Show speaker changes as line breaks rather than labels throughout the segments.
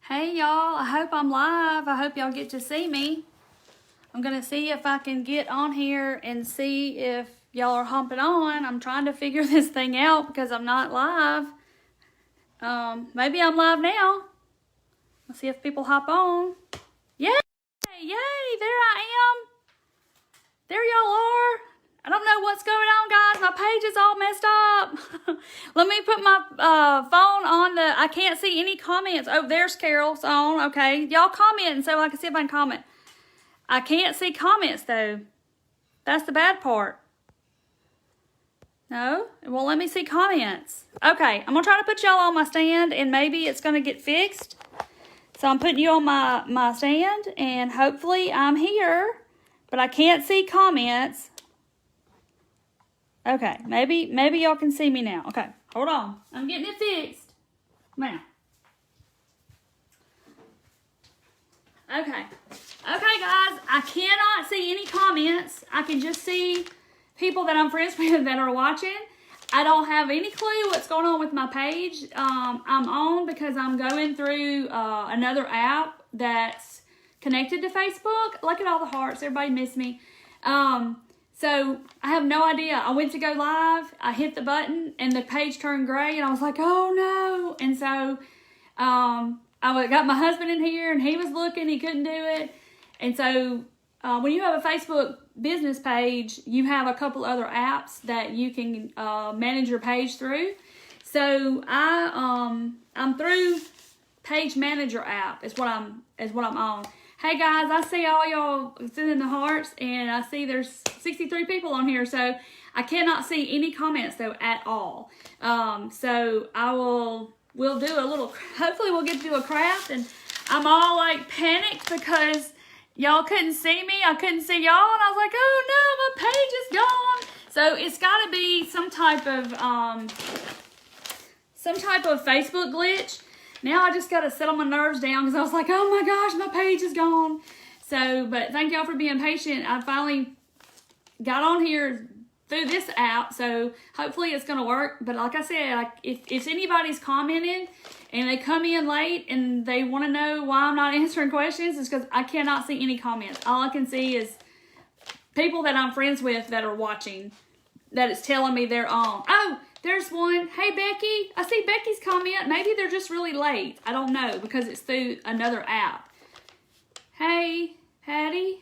Hey y'all, I hope I'm live. I hope y'all get to see me. I'm gonna see if I can get on here and see if y'all are humping on. I'm trying to figure this thing out because I'm not live. Maybe I'm live now. Let's see if people hop on. Yay! Yay! There I am. There y'all are. I don't know what's going on, guys. My page is all messed up. Let me put my phone on the... I can't see any comments. Oh, there's Carol's on. Okay. Y'all comment and so I can see if I can comment. I can't see comments, though. That's the bad part. No? It won't let me see comments. Okay. I'm going to try to put y'all on my stand, and maybe it's going to get fixed. So I'm putting you on my stand, and hopefully I'm here, but I can't see comments. Okay, maybe y'all can see me now. Okay, hold on. I'm getting it fixed. Now. Okay, guys. I cannot see any comments. I can just see people that I'm friends with that are watching. I don't have any clue what's going on with my page. I'm on because I'm going through another app that's connected to Facebook. Look at all the hearts. Everybody missed me. So I have no idea. I went to go live. I hit the button and the page turned gray and I was like, oh no. And so I got my husband in here and he was looking. He couldn't do it. And so when you have a Facebook business page, you have a couple other apps that you can manage your page through. So I'm through Page Manager app is what I'm on. Hey guys, I see all y'all sending the hearts, and I see there's 63 people on here, so I cannot see any comments though at all. So we'll do a little, hopefully we'll get to do a craft, and I'm all like panicked because y'all couldn't see me, I couldn't see y'all, and I was like, oh no, my page is gone. So it's got to be some type of Facebook glitch. Now I just got to settle my nerves down because I was like, oh my gosh, my page is gone. So, but thank y'all for being patient. I finally got on here through this app, so hopefully it's going to work. But like I said, if anybody's commenting and they come in late and they want to know why I'm not answering questions, it's because I cannot see any comments. All I can see is people that I'm friends with that are watching, that it's telling me they're on. Oh! There's one. Hey, Becky. I see Becky's comment. Maybe they're just really late. I don't know because it's through another app. Hey, Hattie.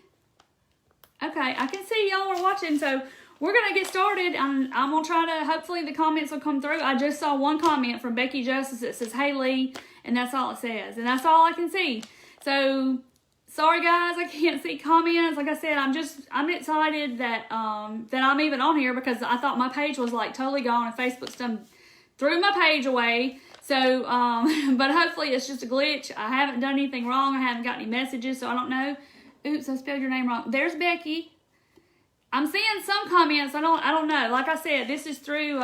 Okay, I can see y'all are watching, so we're going to get started. I'm going to try to, hopefully the comments will come through. I just saw one comment from Becky Justice that says, hey, Lee, and that's all it says. And that's all I can see. So, sorry guys, I can't see comments. Like I said, I'm excited that that I'm even on here because I thought my page was like totally gone and Facebook's done threw my page away. So, but hopefully it's just a glitch. I haven't done anything wrong. I haven't got any messages, so I don't know. Oops, I spelled your name wrong. There's Becky. I'm seeing some comments. I don't know. Like I said, this is through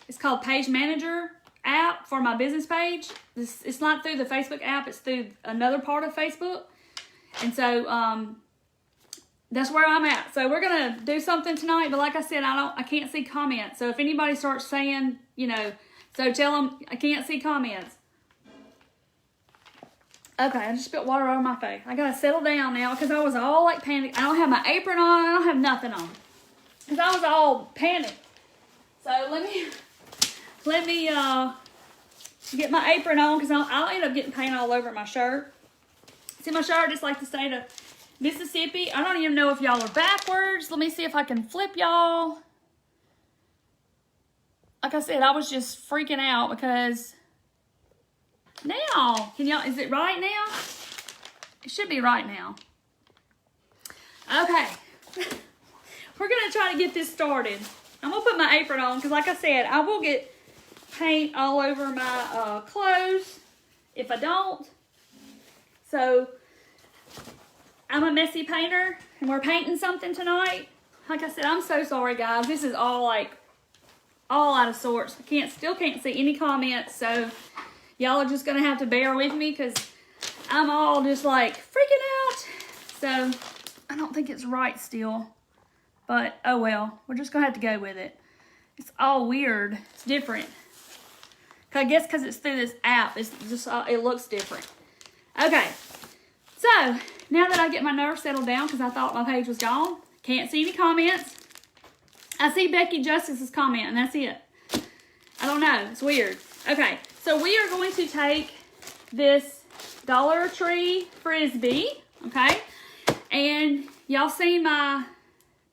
it's called Page Manager app for my business page. It's not through the Facebook app, it's through another part of Facebook. And so that's where I'm at. So we're gonna do something tonight, but like I said, I can't see comments. So if anybody starts saying, so tell them I can't see comments. Okay, I just spilled water over my face. I gotta settle down now because I was all like panicked. I don't have my apron on, I don't have nothing on. Because I was all panicked. So let me get my apron on because I'll end up getting paint all over my shirt. See my shirt, it's like the state of Mississippi. I don't even know if y'all are backwards. Let me see if I can flip y'all. Like I said, I was just freaking out because now, is it right now? It should be right now. Okay. We're going to try to get this started. I'm going to put my apron on because like I said, I will get paint all over my clothes if I don't. So I'm a messy painter and we're painting something tonight. Like I said, I'm so sorry guys. This is all out of sorts. Still can't see any comments, so y'all are just gonna have to bear with me because I'm all just like freaking out. So I don't think it's right still, but oh well, we're just gonna have to go with it. It's all weird. It's different. I guess because it's through this app, it's just it looks different. Okay, so now that I get my nerves settled down because I thought my page was gone, can't see any comments. I see Becky Justice's comment, and that's it. I don't know. It's weird. Okay, so we are going to take this Dollar Tree frisbee, okay? And y'all see my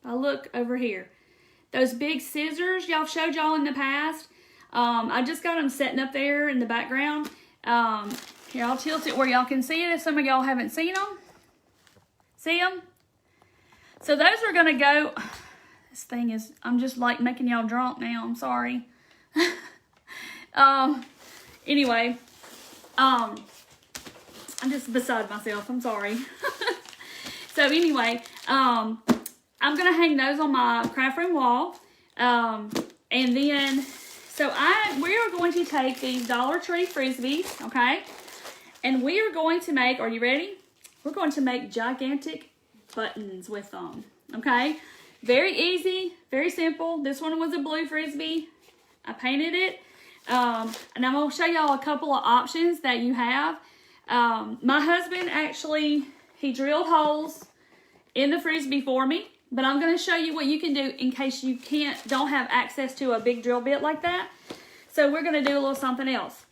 look over here. Those big scissors y'all showed y'all in the past. I just got them setting up there in the background. Here, I'll tilt it where y'all can see it if some of y'all haven't seen them. See them? So those are going to go... This thing is... I'm just like making y'all drunk now. I'm sorry. Anyway. I'm just beside myself. I'm sorry. So anyway, I'm going to hang those on my craft room wall. And then, so we are going to take these Dollar Tree frisbees, okay? And we are going to make, are you ready? We're going to make gigantic buttons with them, okay? Very easy, very simple. This one was a blue frisbee. I painted it. And I'm going to show y'all a couple of options that you have. My husband actually, he drilled holes in the frisbee for me, but I'm going to show you what you can do in case you don't have access to a big drill bit like that. So we're going to do a little something else.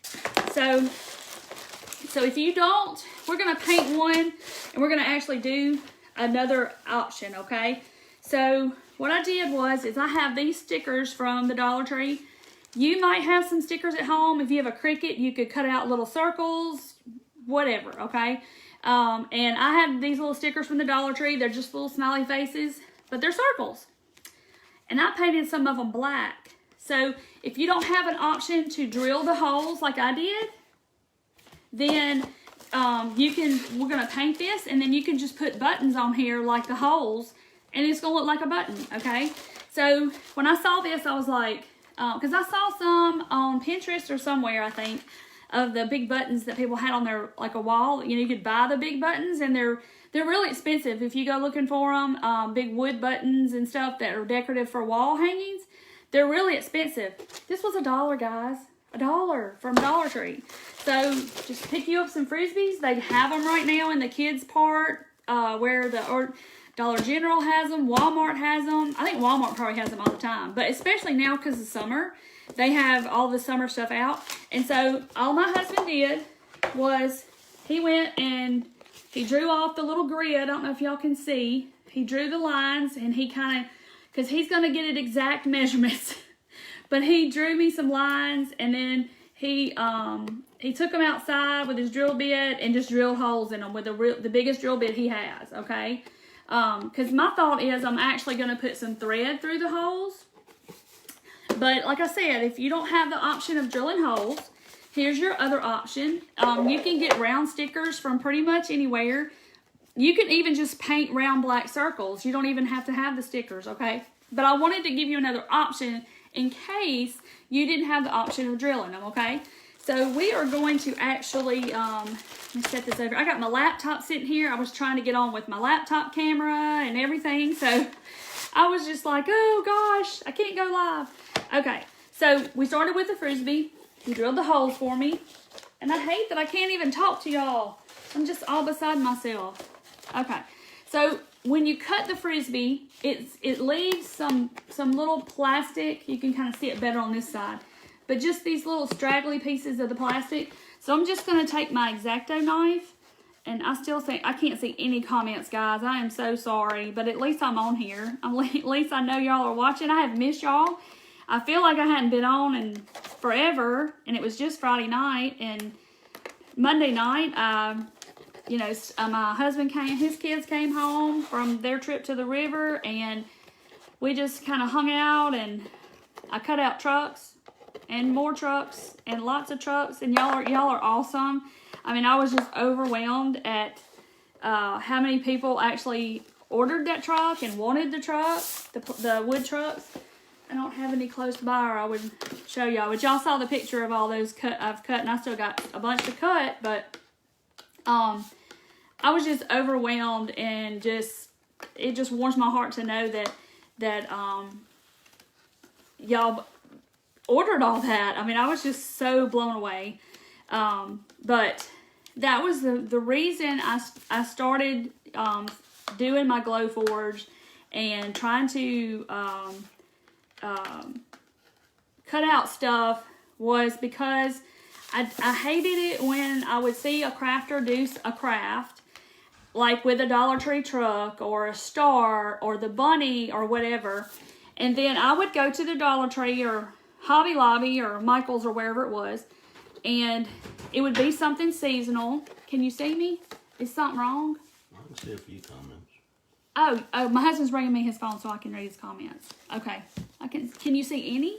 So if you don't, we're going to paint one and we're going to actually do another option, okay? So what I did is I have these stickers from the Dollar Tree. You might have some stickers at home. If you have a Cricut, you could cut out little circles, whatever, okay? And I have these little stickers from the Dollar Tree. They're just little smiley faces, but they're circles. And I painted some of them black. So if you don't have an option to drill the holes like I did, then we're going to paint this, and then you can just put buttons on here like the holes, and it's going to look like a button, okay? So when I saw this, I was like, because I saw some on Pinterest or somewhere, I think, of the big buttons that people had on their, like a wall. You know, you could buy the big buttons, and they're really expensive if you go looking for them. Big wood buttons and stuff that are decorative for wall hangings. They're really expensive. This was $1, guys. $1 from Dollar Tree. So just pick you up some frisbees. They have them right now in the kids part, where the Dollar General has them. Walmart has them. I think Walmart probably has them all the time, but especially now because of summer, they have all the summer stuff out. And so all my husband did was he went and he drew off the little grid. I don't know if y'all can see. He drew the lines, and he kind of, because he's going to get it exact measurements. But he drew me some lines, and then he took them outside with his drill bit and just drilled holes in them with the biggest drill bit he has, okay? Because my thought is I'm actually going to put some thread through the holes. But like I said, if you don't have the option of drilling holes, here's your other option. You can get round stickers from pretty much anywhere. You can even just paint round black circles. You don't even have to have the stickers, okay? But I wanted to give you another option in case you didn't have the option of drilling them, okay? So we are going to actually, let me set this over. I got my laptop sitting here. I was trying to get on with my laptop camera and everything. So I was just like, oh gosh, I can't go live. Okay, so we started with the frisbee. He drilled the holes for me. And I hate that I can't even talk to y'all. I'm just all beside myself. Okay, so when you cut the frisbee, it leaves some little plastic. You can kind of see it better on this side. But just these little straggly pieces of the plastic. So I'm just going to take my X-Acto knife. And I still think, I can't see any comments, guys. I am so sorry. But at least I'm on here. At least I know y'all are watching. I have missed y'all. I feel like I hadn't been on in forever. And it was just Friday night. And Monday night, my husband his kids came home from their trip to the river, and we just kind of hung out, and I cut out trucks and more trucks and lots of trucks, and y'all are awesome. I mean, I was just overwhelmed at how many people actually ordered that truck and wanted the truck, the wood trucks. I don't have any close by, or I would show y'all, but y'all saw the picture of all those I've cut, and I still got a bunch to cut, but I was just overwhelmed, and it just warms my heart to know that y'all ordered all that. I mean, I was just so blown away. But that was the reason I started doing my Glow Forge and trying to cut out stuff, was because I hated it when I would see a crafter do a craft, like with a Dollar Tree truck or a star or the bunny or whatever, and then I would go to the Dollar Tree or Hobby Lobby or Michael's or wherever it was, and it would be something seasonal. Can you see me? Is something wrong?
I can see a few comments.
Oh, my husband's bringing me his phone so I can read his comments. Okay. Can you see any?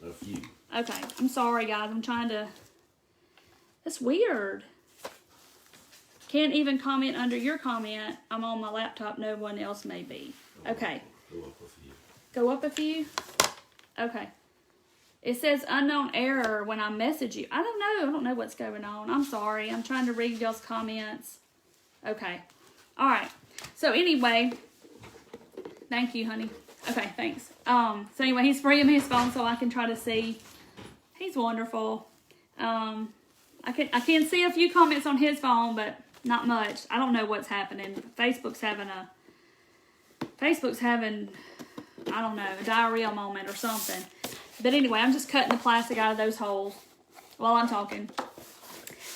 A few.
Okay. I'm sorry, guys. I'm trying to... That's weird. Can't even comment under your comment. I'm on my laptop. No one else may be. Okay.
Go up a few.
Go up a few? Okay. It says unknown error when I message you. I don't know. I don't know what's going on. I'm sorry. I'm trying to read y'all's comments. Okay. All right. So anyway, thank you, honey. Okay, thanks. So anyway, he's bringing me his phone so I can try to see. He's wonderful. I can see a few comments on his phone, but not much. I don't know what's happening. Facebook's having I don't know, a diarrhea moment or something. But anyway, I'm just cutting the plastic out of those holes while I'm talking.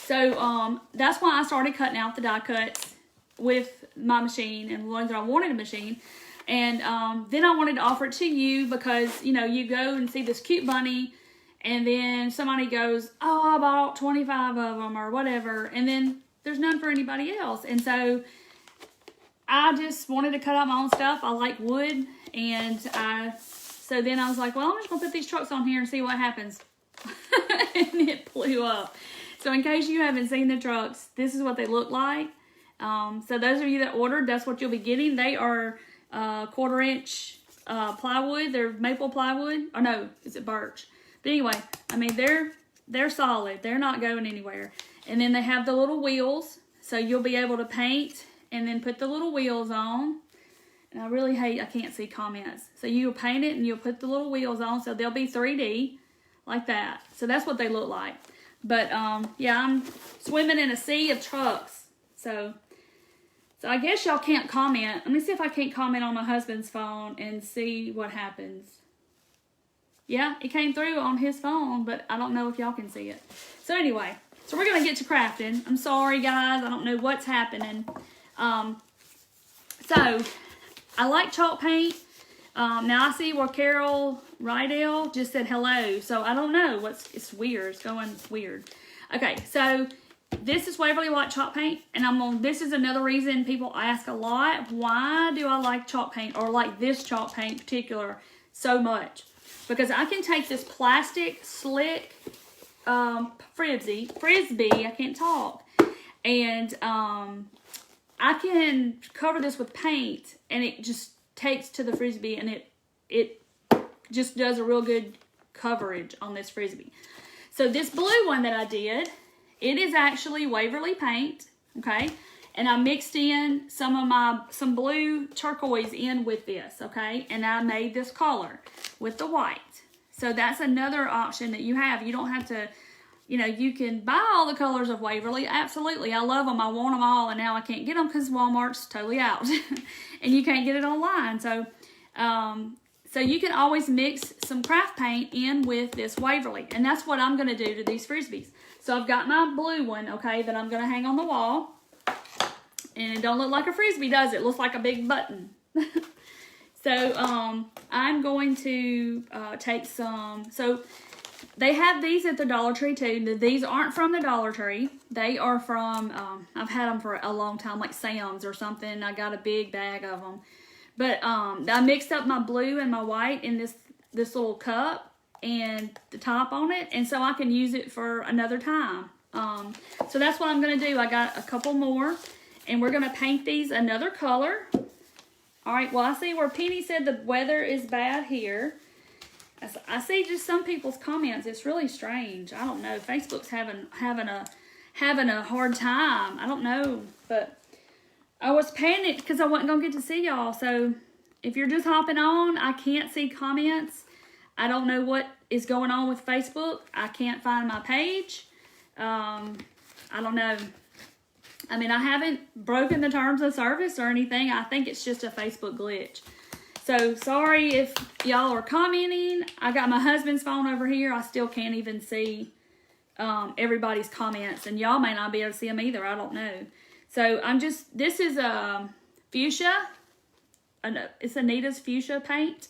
So that's why I started cutting out the die cuts with my machine and the ones that I wanted a machine. And then I wanted to offer it to you because, you know, you go and see this cute bunny and then somebody goes, oh, I bought 25 of them or whatever. And then there's none for anybody else. And so I just wanted to cut out my own stuff. I like wood. And so then I was like, well, I'm just going to put these trucks on here and see what happens. And it blew up. So in case you haven't seen the trucks, this is what they look like. So those of you that ordered, that's what you'll be getting. They are 1/4 inch plywood. They're maple plywood. Or no, is it birch? But anyway, I mean, they're solid. They're not going anywhere. And then they have the little wheels. So you'll be able to paint and then put the little wheels on. And I really hate, I can't see comments. So you'll paint it and you'll put the little wheels on. So they'll be 3D like that. So that's what they look like. But yeah, I'm swimming in a sea of trucks. So I guess y'all can't comment. Let me see if I can't comment on my husband's phone and see what happens. Yeah, it came through on his phone, but I don't know if y'all can see it. So anyway, so we're going to get to crafting. I'm sorry, guys. I don't know what's happening. So I like chalk paint. Now I see where Carol Rydell just said hello. So I don't know. It's weird. It's going weird. Okay, so this is Waverly White chalk paint, and this is another reason people ask a lot, why do I like chalk paint, or like this chalk paint in particular, so much? Because I can take this plastic slick frisbee, I can't talk, and I can cover this with paint, and it just takes to the frisbee, and it just does a real good coverage on this frisbee. So this blue one that I did, it is actually Waverly paint, okay? And I mixed in some blue turquoise in with this, okay? And I made this color with the white. So that's another option that you have. You don't have to, you know, you can buy all the colors of Waverly. Absolutely, I love them. I want them all, and now I can't get them because Walmart's totally out. And you can't get it online. So, so you can always mix some craft paint in with this Waverly. And that's what I'm going to do to these frisbees. So I've got my blue one, okay, that I'm going to hang on the wall. And it don't look like a frisbee, does it? It looks like a big button. So I'm going to take some. So they have these at the Dollar Tree too. These aren't from the Dollar Tree. They are from, I've had them for a long time, like Sam's or something. I got a big bag of them. But I mixed up my blue and my white in this little cup and the top on it, and so I can use it for another time. So that's what I'm going to do. I got a couple more, and we're going to paint these another color. All right, well, I see where Penny said the weather is bad here. I see just some people's comments. It's really strange. I don't know. Facebook's having a hard time. I don't know, but I was panicked because I wasn't going to get to see y'all. So if you're just hopping on, I can't see comments. I don't know what is going on with Facebook. I can't find my page. I don't know. I mean, I haven't broken the terms of service or anything. I think it's just a Facebook glitch. So, sorry if y'all are commenting. I got my husband's phone over here. I still can't even see everybody's comments. And y'all may not be able to see them either. I don't know. So, this is fuchsia. It's Anita's fuchsia paint.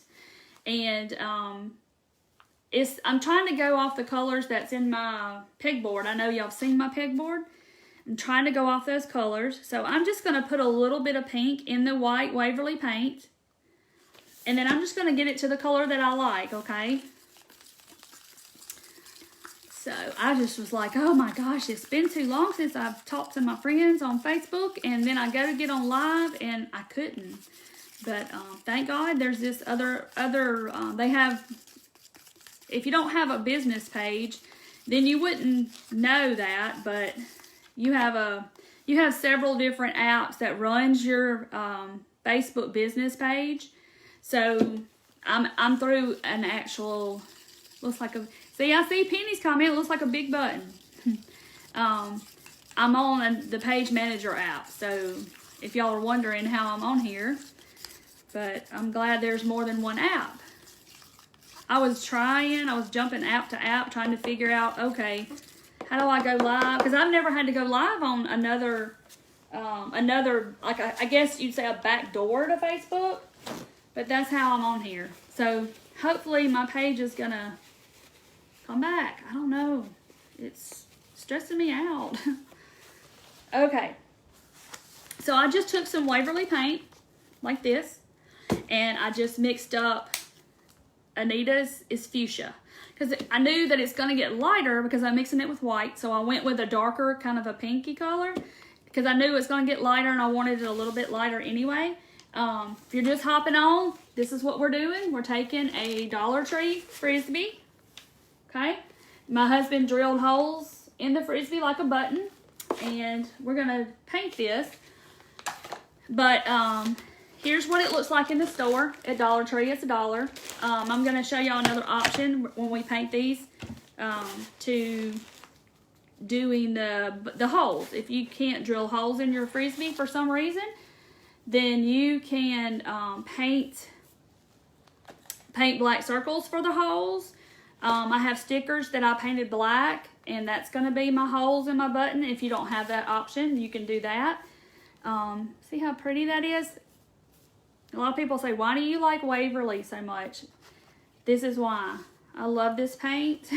And I'm trying to go off the colors that's in my pegboard. I know y'all have seen my pegboard. I'm trying to go off those colors. So I'm just going to put a little bit of pink in the white Waverly paint. And then I'm just going to get it to the color that I like, okay? So I just was like, oh my gosh, it's been too long since I've talked to my friends on Facebook. And then I go to get on live and I couldn't. But thank God there's this other they have, if you don't have a business page, then you wouldn't know that, but you have several different apps that runs your Facebook business page. So I'm through an actual, looks like a, see, I see Penny's comment, it looks like a big button. I'm on the page manager app, so if y'all are wondering how I'm on here, but I'm glad there's more than one app. I was jumping app to app trying to figure out, okay, how do I go live? Because I've never had to go live on another, like I guess you'd say a back door to Facebook. But that's how I'm on here. So hopefully my page is going to come back. I don't know. It's stressing me out. Okay. So I just took some Waverly paint like this. And I just mixed up Anita's is fuchsia. Because I knew that it's going to get lighter because I'm mixing it with white. So I went with a darker kind of a pinky color. Because I knew it was going to get lighter and I wanted it a little bit lighter anyway. If you're just hopping on, this is what we're doing. We're taking a Dollar Tree frisbee. Okay. My husband drilled holes in the frisbee like a button. And we're going to paint this. But here's what it looks like in the store at Dollar Tree. It's $1. I'm going to show y'all another option when we paint these to doing the holes. If you can't drill holes in your frisbee for some reason, then you can paint black circles for the holes. I have stickers that I painted black, and that's going to be my holes in my button. If you don't have that option, you can do that. See how pretty that is? A lot of people say, why do you like Waverly so much? This is why. I love this paint.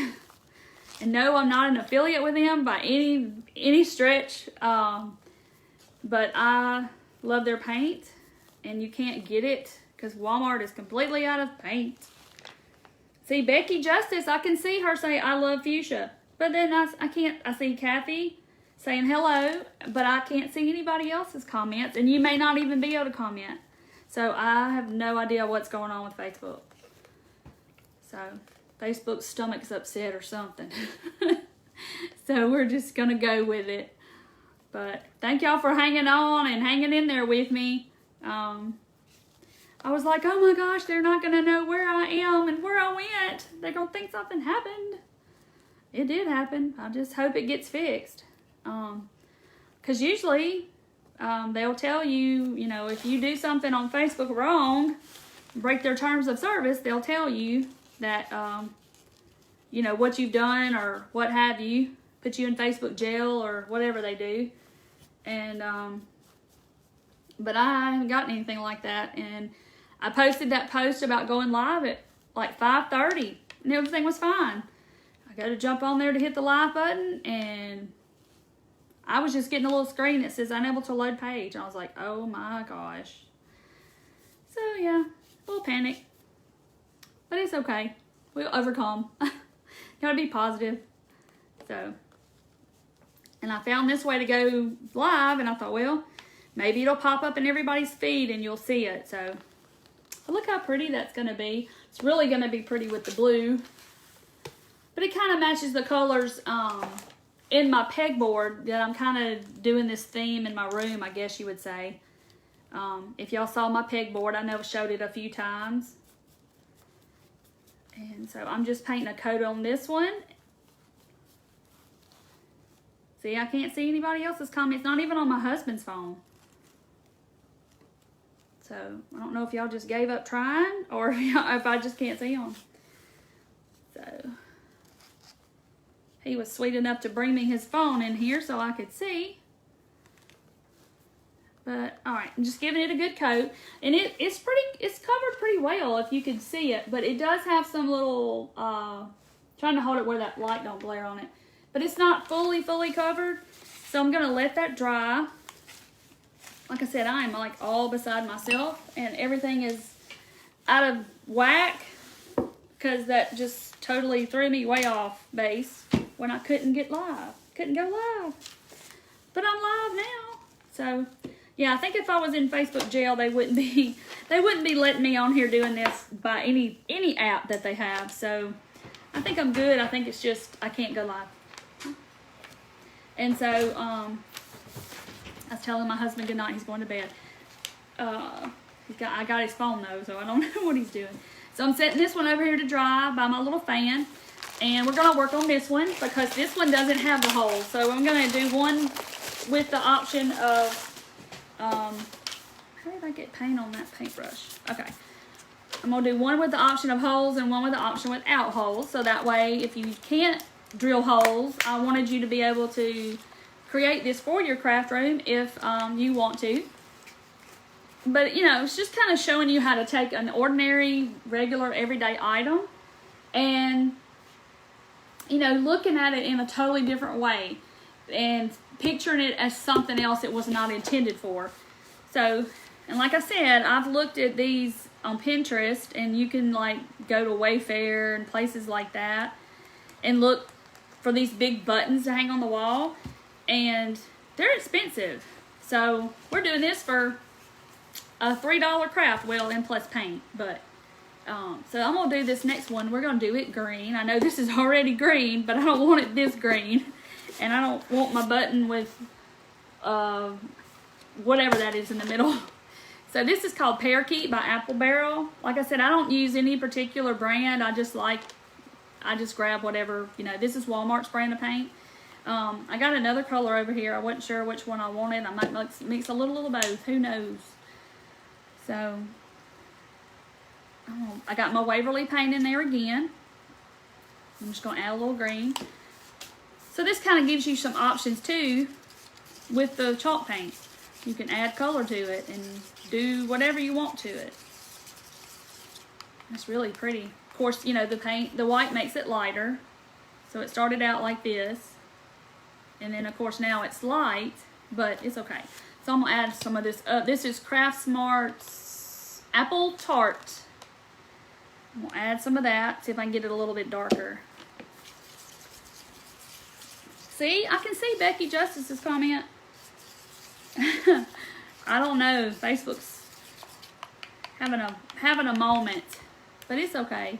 And no, I'm not an affiliate with them by any stretch. But I love their paint. And you can't get it because Walmart is completely out of paint. See, Becky Justice, I can see her say, I love fuchsia. But then I see Kathy saying hello, but I can't see anybody else's comments. And you may not even be able to comment. So I have no idea what's going on with Facebook. So Facebook's stomach's upset or something. So we're just going to go with it. But thank y'all for hanging on and hanging in there with me. I was like, oh my gosh, they're not going to know where I am and where I went. They're going to think something happened. It did happen. I just hope it gets fixed. Because usually they'll tell you, you know, if you do something on Facebook wrong, break their terms of service, they'll tell you that, you know, what you've done or what have you, put you in Facebook jail or whatever they do. And, but I haven't gotten anything like that. And I posted that post about going live at like 5:30 and everything was fine. I go to jump on there to hit the live button and I was just getting a little screen that says unable to load page. And I was like, oh my gosh. So yeah, a little panic. But it's okay. We'll overcome. Gotta be positive. So, and I found this way to go live and I thought, well, maybe it'll pop up in everybody's feed and you'll see it. So, but look how pretty that's gonna be. It's really gonna be pretty with the blue. But it kind of matches the colors in my pegboard that I'm kind of doing this theme in my room, I guess you would say. If y'all saw my pegboard, I know I showed it a few times. And so I'm just painting a coat on this one. See, I can't see anybody else's comments, not even on my husband's phone. So I don't know if y'all just gave up trying or if I just can't see them. So he was sweet enough to bring me his phone in here so I could see. But all right, I'm just giving it a good coat, and it's covered pretty well if you can see it. But it does have some little trying to hold it where that light don't glare on it. But it's not fully covered, so I'm gonna let that dry. Like I said, I am like all beside myself, and everything is out of whack because that just totally threw me way off base when I couldn't go live. But I'm live now, so. Yeah, I think if I was in Facebook jail, they wouldn't be letting me on here doing this by any app that they have. So I think I'm good. I think it's just I can't go live. And so I was telling my husband good night. He's going to bed. I got his phone though, so I don't know what he's doing. So I'm setting this one over here to dry by my little fan, and we're gonna work on this one because this one doesn't have the hole. So I'm gonna do one with the option of. How did I get paint on that paintbrush? Okay. I'm going to do one with the option of holes and one with the option without holes. So that way, if you can't drill holes, I wanted you to be able to create this for your craft room if you want to. But, you know, it's just kind of showing you how to take an ordinary, regular, everyday item and, you know, looking at it in a totally different way and picturing it as something else it was not intended for. So, and like I said, I've looked at these on Pinterest, and you can like go to Wayfair and places like that and look for these big buttons to hang on the wall, and they're expensive. So we're doing this for a $3 craft wheel and plus paint. But so I'm gonna do this next one. We're gonna do it green. I know this is already green, but I don't want it this green. And I don't want my button with whatever that is in the middle. So this is called Parakeet by Apple Barrel. Like I said, I don't use any particular brand. I just grab whatever, you know. This is Walmart's brand of paint. I got another color over here. I wasn't sure which one I wanted. I might mix a little of both. Who knows? So I got my Waverly paint in there again. I'm just going to add a little green. So this kind of gives you some options too with the chalk paint. You can add color to it and do whatever you want to it. It's really pretty. Of course, you know, the white makes it lighter. So it started out like this. And then of course now it's light, but it's okay. So I'm gonna add some of this up. This is Craft Smart's Apple Tart. I'm gonna add some of that, see if I can get it a little bit darker. See, I can see Becky Justice's comment. I don't know. Facebook's having a moment, but it's okay.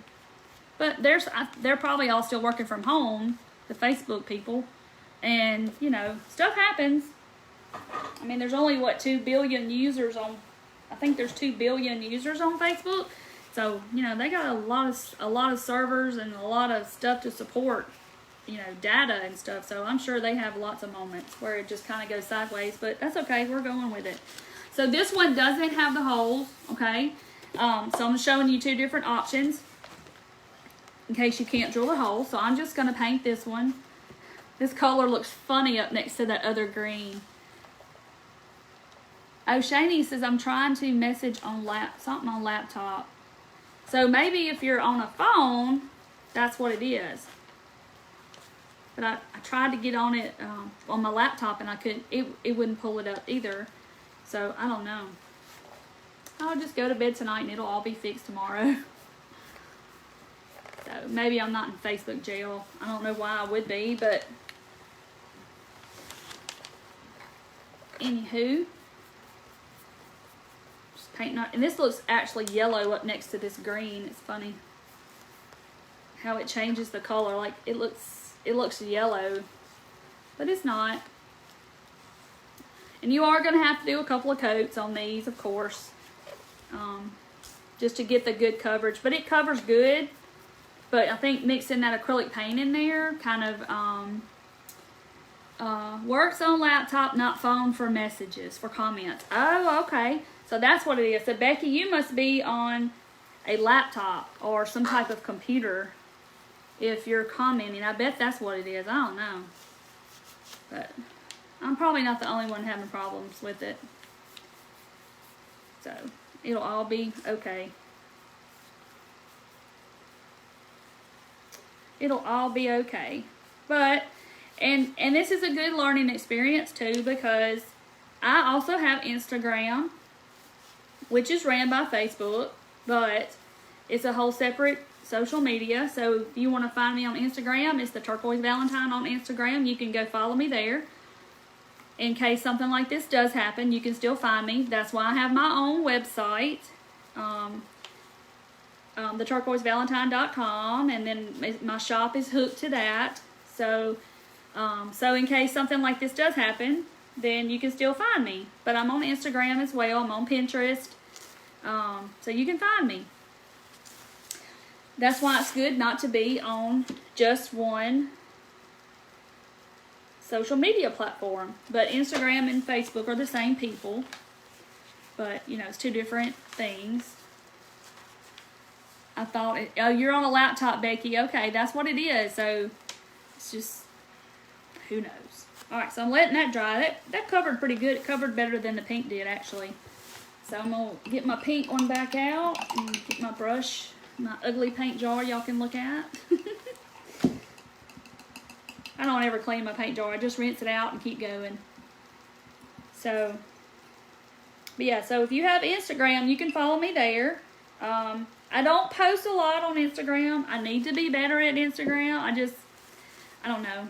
But they're probably all still working from home, the Facebook people, and you know stuff happens. I mean, there's only what 2 billion users on. I think there's 2 billion users on Facebook, so you know they got a lot of servers and a lot of stuff to support. You know, data and stuff, so I'm sure they have lots of moments where it just kind of goes sideways, but that's okay, we're going with it. So this one doesn't have the holes, okay? So I'm showing you 2 different options in case you can't drill a hole. So I'm just going to paint this one. This color looks funny up next to that other green. Oh, Shani says I'm trying to message on something on laptop. So maybe if you're on a phone, that's what it is. But I tried to get on it on my laptop and I couldn't, it wouldn't pull it up either. So I don't know. I'll just go to bed tonight and it'll all be fixed tomorrow. So maybe I'm not in Facebook jail. I don't know why I would be, but anywho. Just painting on, and this looks actually yellow up next to this green. It's funny how it changes the color. Like it looks yellow, but it's not. And you are going to have to do a couple of coats on these, of course, just to get the good coverage. But it covers good. But I think mixing that acrylic paint in there kind of works on laptop, not phone, for messages, for comments. Oh, okay. So that's what it is. So Becky, you must be on a laptop or some type of computer if you're commenting. I bet that's what it is. I don't know. But I'm probably not the only one having problems with it. So it'll all be okay. It'll all be okay. But, and this is a good learning experience too, because I also have Instagram, which is ran by Facebook, but it's a whole separate social media. So if you want to find me on Instagram, it's the Turquoise Valentine on Instagram. You can go follow me there. In case something like this does happen, you can still find me. That's why I have my own website, theturquoisevalentine.com, and then my shop is hooked to that. So, so in case something like this does happen, then you can still find me. But I'm on Instagram as well. I'm on Pinterest. So you can find me. That's why it's good not to be on just one social media platform. But Instagram and Facebook are the same people. But, you know, it's two different things. I thought, oh, you're on a laptop, Becky. Okay, that's what it is. So, it's just, who knows. Alright, so I'm letting that dry. That covered pretty good. It covered better than the pink did, actually. So I'm going to get my pink one back out and get my brush, my ugly paint jar y'all can look at. I don't ever clean my paint jar. I just rinse it out and keep going. So, but yeah, so if you have Instagram, you can follow me there. I don't post a lot on Instagram. I need to be better at Instagram. I don't know.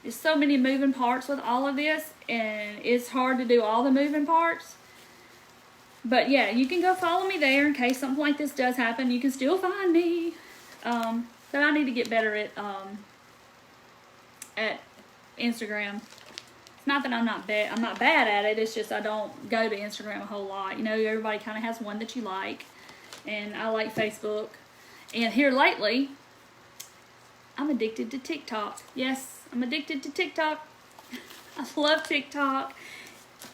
There's so many moving parts with all of this, and it's hard to do all the moving parts. But yeah, you can go follow me there in case something like this does happen. You can still find me. So I need to get better at Instagram. It's not that I'm not bad at it. It's just I don't go to Instagram a whole lot. You know, everybody kind of has one that you like, and I like Facebook. And here lately, I'm addicted to TikTok. Yes, I'm addicted to TikTok. I love TikTok.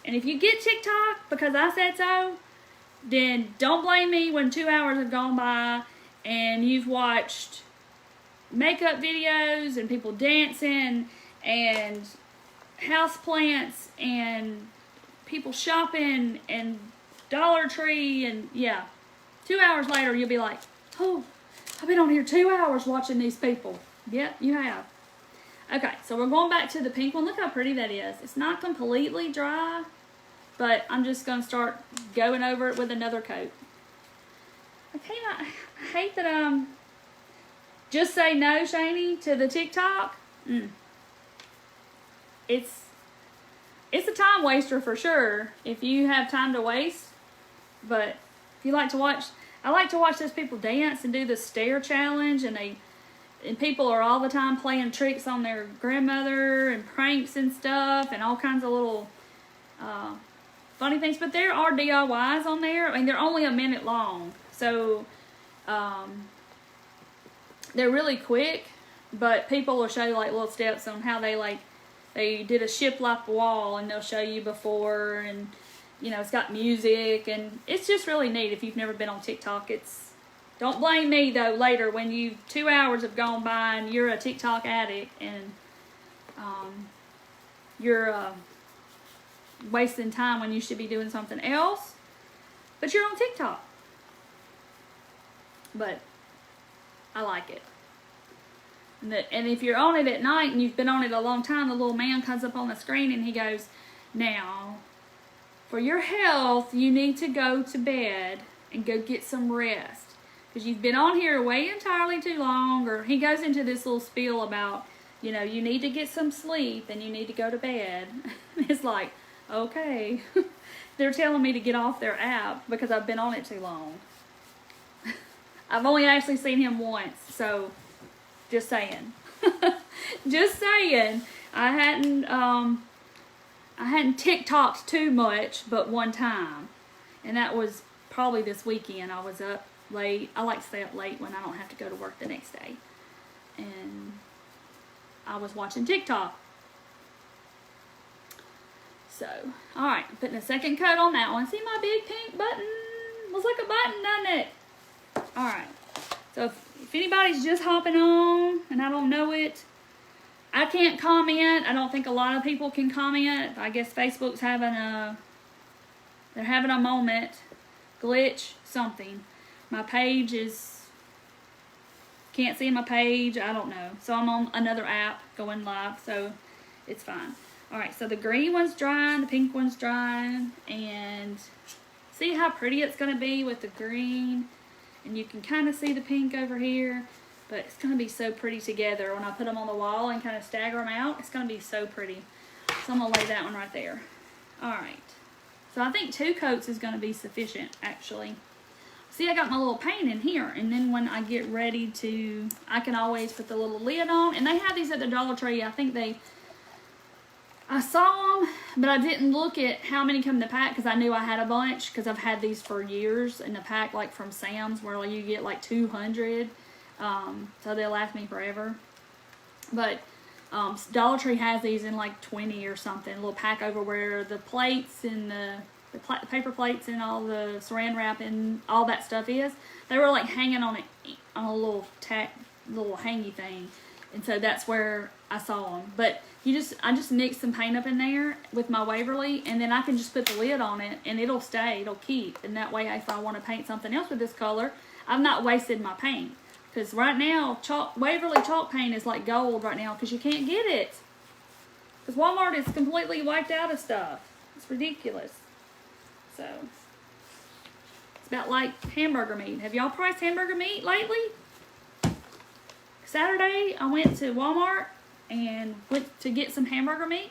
And if you get TikTok because I said so, then don't blame me when 2 hours have gone by and you've watched makeup videos and people dancing and house plants and people shopping and Dollar Tree, and yeah, 2 hours later you'll be like, oh, I've been on here 2 hours watching these people. Yep, you have. Okay, so we're going back to the pink one. Look how pretty that is. It's not completely dry, but I'm just going to start going over it with another coat. I hate that just say no, Shani, to the TikTok. It's a time waster for sure if you have time to waste. But if you like to watch, I like to watch those people dance and do the stare challenge, and people are all the time playing tricks on their grandmother and pranks and stuff and all kinds of little funny things. But there are DIYs on there. I mean, they're only a minute long, so they're really quick. But people will show you like little steps on how they did a shiplap wall, and they'll show you before, and you know, it's got music, and it's just really neat. If you've never been on TikTok, don't blame me though later when 2 hours have gone by and you're a TikTok addict and you're wasting time when you should be doing something else, but you're on TikTok. But I like it. And if you're on it at night and you've been on it a long time, the little man comes up on the screen and he goes, now, for your health, you need to go to bed and go get some rest. Because you've been on here way entirely too long. Or he goes into this little spiel about, you know, you need to get some sleep and you need to go to bed. It's like, okay. They're telling me to get off their app because I've been on it too long. I've only actually seen him once, so just saying. Just saying. I hadn't TikToked too much but one time. And that was probably this weekend. I was up late. I like to stay up late when I don't have to go to work the next day. And I was watching TikTok. So, alright, putting a second coat on that one. See my big pink button? Looks like a button, doesn't it? Alright. So, if anybody's just hopping on and I don't know it, I can't comment. I don't think a lot of people can comment. I guess Facebook's having they're having a moment. Glitch, something. My page can't see my page. I don't know. So I'm on another app going live, so it's fine. Alright, so the green one's drying, the pink one's drying, and see how pretty it's going to be with the green, and you can kind of see the pink over here, but it's going to be so pretty together when I put them on the wall and kind of stagger them out. It's going to be so pretty. So I'm going to lay that one right there. Alright, so I think 2 coats is going to be sufficient, actually. See, I got my little paint in here, and then when I get ready to, I can always put the little lid on, and they have these at the Dollar Tree. I think I saw them, but I didn't look at how many come in the pack because I knew I had a bunch because I've had these for years in the pack, like from Sam's, where you get like 200. So they'll last me forever. But Dollar Tree has these in like 20 or something, a little pack over where the plates and the paper plates and all the saran wrap and all that stuff is. They were like hanging on it on a little hangy thing. And so that's where I saw them. But I just mixed some paint up in there with my Waverly, and then I can just put the lid on it, and it'll stay, it'll keep. And that way, if I want to paint something else with this color, I've not wasted my paint. Because right now, Waverly chalk paint is like gold right now, because you can't get it. Because Walmart is completely wiped out of stuff. It's ridiculous. So, it's about like hamburger meat. Have y'all priced hamburger meat lately? Saturday, I went to Walmart and went to get some hamburger meat.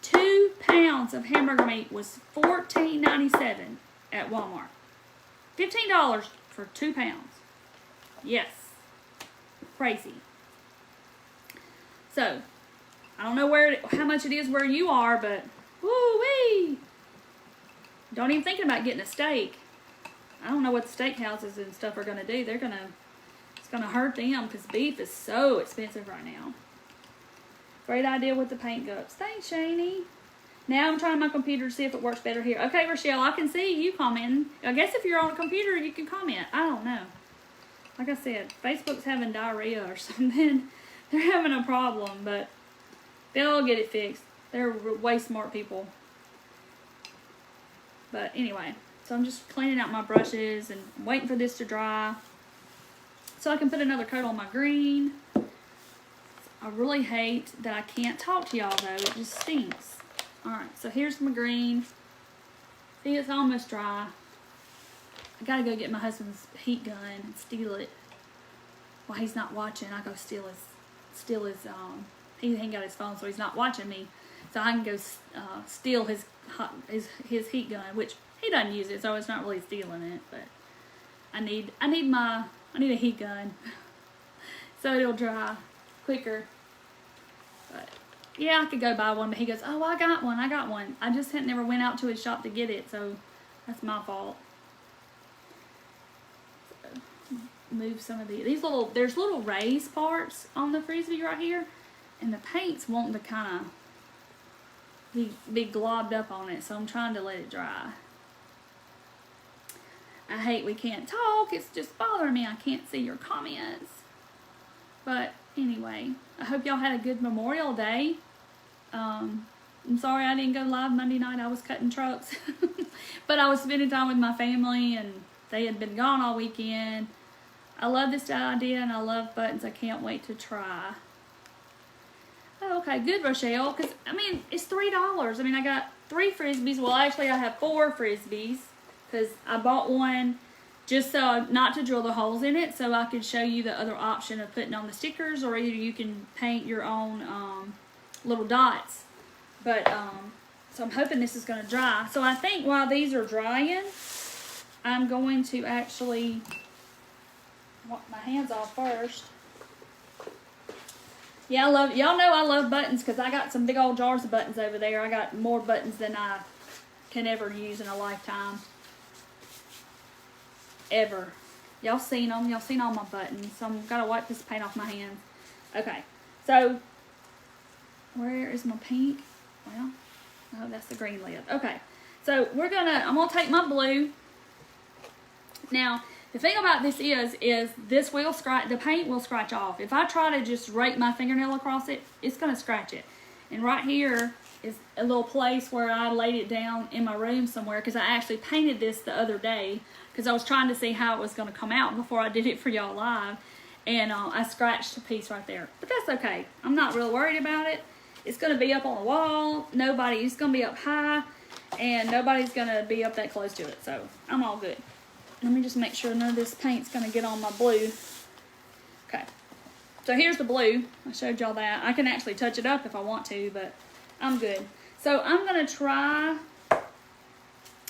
2 pounds of hamburger meat was $14.97 at Walmart. $15 for 2 pounds. Yes. Crazy. So, I don't know how much it is where you are, but woo-wee. Don't even thinking about getting a steak. I don't know what the steakhouses and stuff are going to do. It's going to hurt them because beef is so expensive right now. Great idea with the paint gups. Thanks, Shani. Now I'm trying my computer to see if it works better here. Okay, Rochelle, I can see you commenting. I guess if you're on a computer, you can comment. I don't know. Like I said, Facebook's having diarrhea or something. They're having a problem, but they'll get it fixed. They're way smart people. But anyway, so I'm just cleaning out my brushes and waiting for this to dry so I can put another coat on my green. I really hate that I can't talk to y'all though. It just stinks. Alright, so here's my green. See, it's almost dry. I gotta go get my husband's heat gun and steal it. While he's not watching, I go steal his he ain't got his phone, so he's not watching me. So I can go steal his heat gun, which he doesn't use it, so it's not really stealing it. But I need a heat gun, so it'll dry quicker. But yeah, I could go buy one, but he goes, "Oh, I got one. I just had never went out to his shop to get it, so that's my fault." So, move some of these there's little raised parts on the frisbee right here, and the paint's wanting to kind of be globbed up on it, so I'm trying to let it dry. I hate we can't talk. It's just bothering me. I can't see your comments. But anyway, I hope y'all had a good Memorial Day. I'm sorry I didn't go live Monday night. I was cutting trucks. But I was spending time with my family, and they had been gone all weekend. I love this idea, and I love buttons. I can't wait to try. Oh, okay, good, Rochelle, because, I mean, it's $3. I mean, I got 3 frisbees. Well, actually, I have 4 frisbees, because I bought one just so not to drill the holes in it, so I could show you the other option of putting on the stickers, or either you can paint your own little dots. But, so I'm hoping this is going to dry. So I think while these are drying, I'm going to actually wipe my hands off first. Yeah, y'all know I love buttons because I got some big old jars of buttons over there. I got more buttons than I can ever use in a lifetime. Ever. Y'all seen them. Y'all seen all my buttons. So I'm gotta wipe this paint off my hands. Okay. So, where is my pink? Well, oh, that's the green lid. Okay. So I'm gonna take my blue. Now, the thing about this is this will scratch, the paint will scratch off. If I try to just rake my fingernail across it, it's gonna scratch it. And right here is a little place where I laid it down in my room somewhere, because I actually painted this the other day because I was trying to see how it was gonna come out before I did it for y'all live. And I scratched a piece right there. But that's okay. I'm not real worried about it. It's gonna be up on the wall. It's gonna be up high, and nobody's gonna be up that close to it. So I'm all good. Let me just make sure none of this paint's gonna get on my blue. Okay, so here's the blue. I showed y'all that. I can actually touch it up if I want to, but I'm good. So I'm gonna try,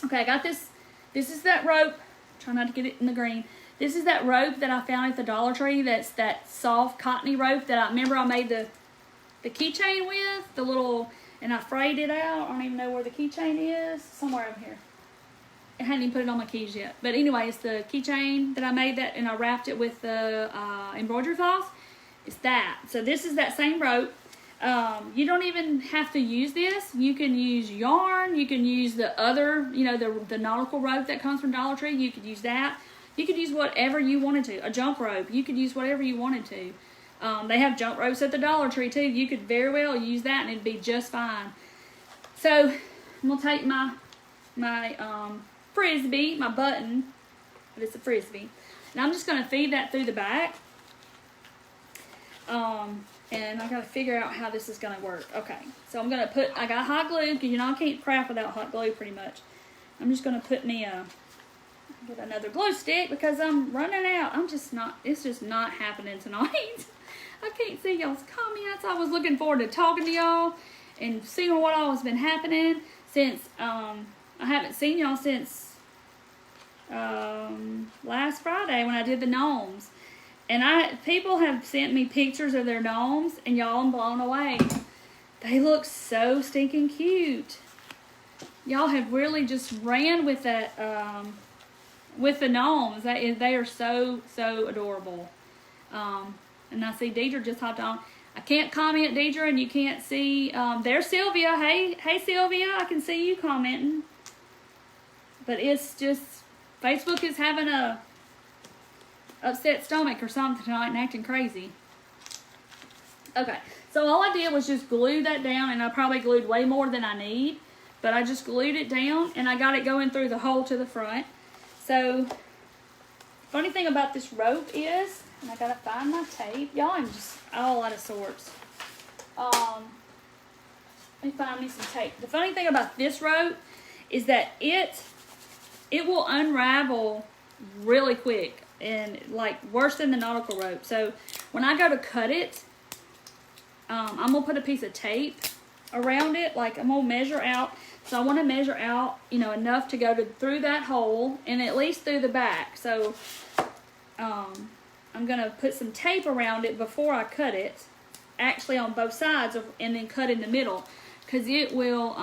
okay, I got this. This is that rope. Try not to get it in the green. This is that rope that I found at the Dollar Tree. That's that soft cottony rope that I remember I made the keychain with, the little, and I frayed it out. I don't even know where the keychain is. Somewhere over here. I hadn't even put it on my keys yet. But anyway, it's the keychain that I made that, and I wrapped it with the embroidery floss. It's that. So this is that same rope. You don't even have to use this. You can use yarn. You can use the other, you know, the nautical rope that comes from Dollar Tree. You could use that. You could use whatever you wanted to. A jump rope. You could use whatever you wanted to. They have jump ropes at the Dollar Tree too. You could very well use that and it'd be just fine. So I'm gonna take my frisbee, my button, but it's a frisbee, and I'm just gonna feed that through the back. And I gotta figure out how this is gonna work. Okay, so I'm gonna I got hot glue, because you know I can't craft without hot glue pretty much. I'm just gonna put me get another glue stick because I'm running out. It's just not happening tonight. I can't see y'all's comments. I was looking forward to talking to y'all and seeing what all has been happening since, I haven't seen y'all since, last Friday when I did the gnomes. And people have sent me pictures of their gnomes, and y'all, I'm blown away. They look so stinking cute. Y'all have really just ran with that, with the gnomes. They are so, so adorable. And I see Deidre just hopped on. I can't comment, Deidre, and you can't see. There's Sylvia. Hey, Sylvia, I can see you commenting. But it's just, Facebook is having a upset stomach or something tonight and acting crazy. Okay, so all I did was just glue that down, and I probably glued way more than I need, but I just glued it down, and I got it going through the hole to the front. So, funny thing about this rope is, and I gotta find my tape. Y'all, I'm just all out of sorts. Let me find me some tape. The funny thing about this rope is that it will unravel really quick, and like worse than the nautical rope. So when I go to cut it, I'm gonna put a piece of tape around it. Like I'm gonna measure out. So I want to measure out, you know, enough to go through that hole and at least through the back. So I'm gonna put some tape around it before I cut it, actually on both sides, and then cut in the middle, because it will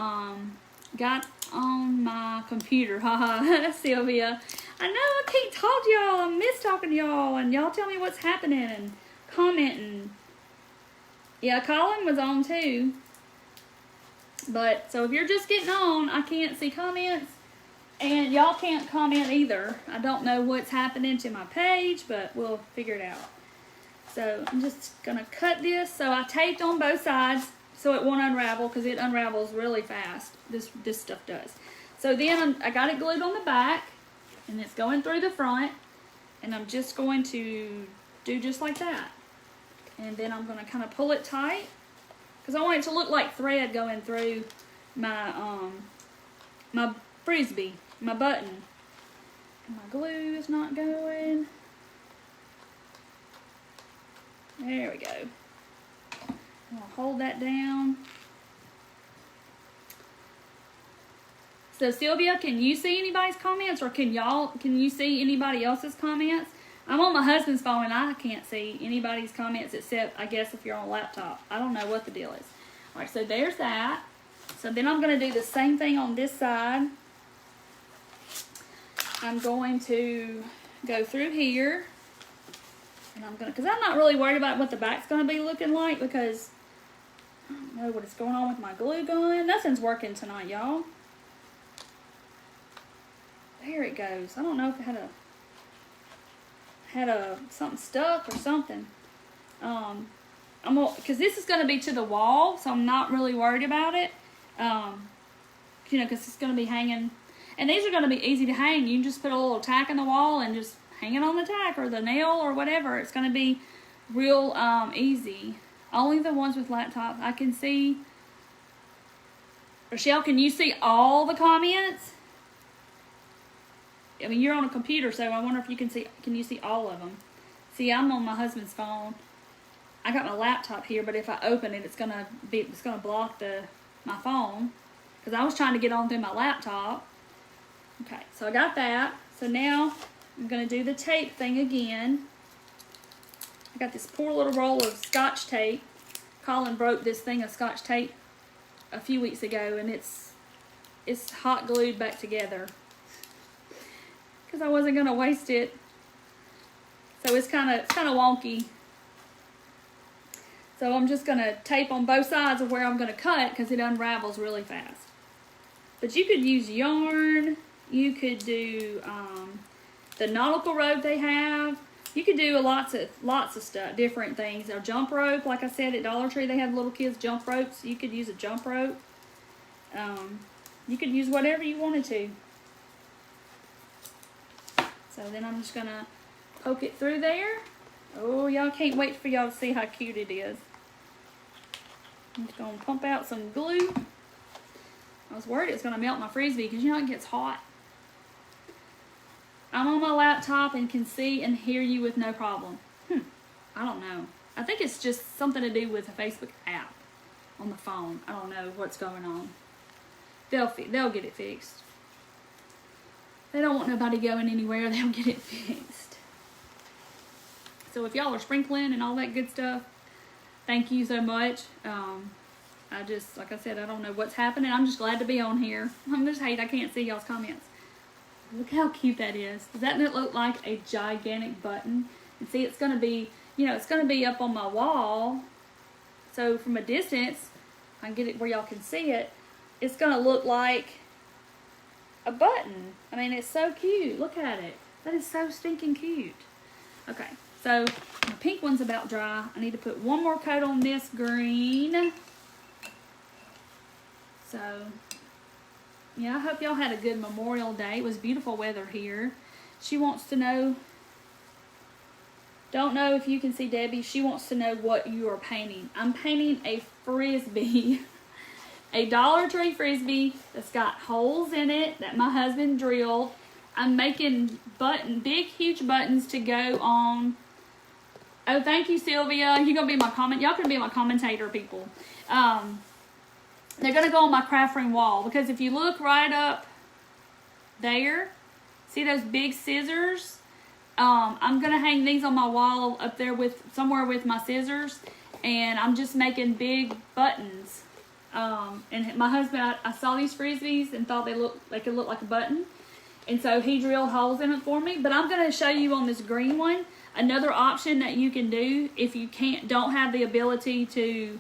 got on my computer. Haha, Sylvia. I know I can't talk to y'all. I miss talking to y'all, and y'all tell me what's happening and commenting. Yeah, Colin was on too. But, so if you're just getting on, I can't see comments, and y'all can't comment either. I don't know what's happening to my page, but we'll figure it out. So I'm just gonna cut this. So I taped on both sides so it won't unravel, because it unravels really fast. This stuff does. So then I got it glued on the back, and it's going through the front, and I'm just going to do just like that. And then I'm gonna kind of pull it tight, because I want it to look like thread going through my my frisbee, my button. And my glue is not going. There we go. I'll hold that down. So Sylvia, can you see anybody's comments, or can you see anybody else's comments? I'm on my husband's phone and I can't see anybody's comments except, I guess, if you're on a laptop. I don't know what the deal is. All right, so there's that. So then I'm going to do the same thing on this side. I'm going to go through here. And I'm gonna, because I'm not really worried about what the back's gonna be looking like, because I don't know what is going on with my glue gun. Nothing's working tonight, y'all. There it goes. I don't know if it had a something stuck or something. Because this is gonna be to the wall, so I'm not really worried about it. You know, because it's gonna be hanging, and these are gonna be easy to hang. You can just put a little tack in the wall and just hang it on the tack or the nail or whatever. It's gonna be real easy. Only the ones with laptops. I can see. Rochelle, can you see all the comments? I mean, you're on a computer, so I wonder if you can see. Can you see all of them? See, I'm on my husband's phone. I got my laptop here, but if I open it, it's gonna block my phone, because I was trying to get on through my laptop. Okay, so I got that. So now I'm gonna do the tape thing again. I got this poor little roll of Scotch tape. Colin broke this thing of Scotch tape a few weeks ago, and it's hot glued back together, because I wasn't gonna waste it. So it's kind of wonky. So I'm just gonna tape on both sides of where I'm gonna cut, because it unravels really fast. But you could use yarn. You could do the nautical rope they have. You could do lots of stuff, different things. A jump rope, like I said, at Dollar Tree they have little kids jump ropes. You could use a jump rope. You could use whatever you wanted to. So then I'm just gonna poke it through there. Oh, y'all can't wait for y'all to see how cute it is. I'm just gonna pump out some glue. I was worried it was gonna melt my frisbee, because you know it gets hot. I'm on my laptop and can see and hear you with no problem. I don't know. I think it's just something to do with a Facebook app on the phone. I don't know what's going on. They'll get it fixed. They don't want nobody going anywhere. They'll get it fixed. So if y'all are sprinkling and all that good stuff, thank you so much. I just, like I said, I don't know what's happening. I'm just glad to be on here. I'm just hate I can't see y'all's comments. Look how cute that is. Does that not look like a gigantic button? And see, it's going to be, you know, it's going to be up on my wall. So from a distance, I can get it where y'all can see it. It's going to look like a button. I mean, it's so cute. Look at it. That is so stinking cute. Okay, so my pink one's about dry. I need to put one more coat on this green. So, yeah, I hope y'all had a good Memorial Day. It was beautiful weather here. She wants to know, don't know if you can see Debbie, she wants to know what you are painting. I'm painting a frisbee. A Dollar Tree frisbee that's got holes in it that my husband drilled. I'm making big, huge buttons to go on. Oh, thank you, Sylvia. You're gonna be my comment. Y'all can be my commentator, people. They're gonna go on my craft room wall, because if you look right up there, see those big scissors? I'm gonna hang these on my wall up there somewhere with my scissors, and I'm just making big buttons. And my husband, I saw these frisbees and thought they could look like a button. And so he drilled holes in it for me. But I'm going to show you on this green one another option that you can do if you don't have the ability to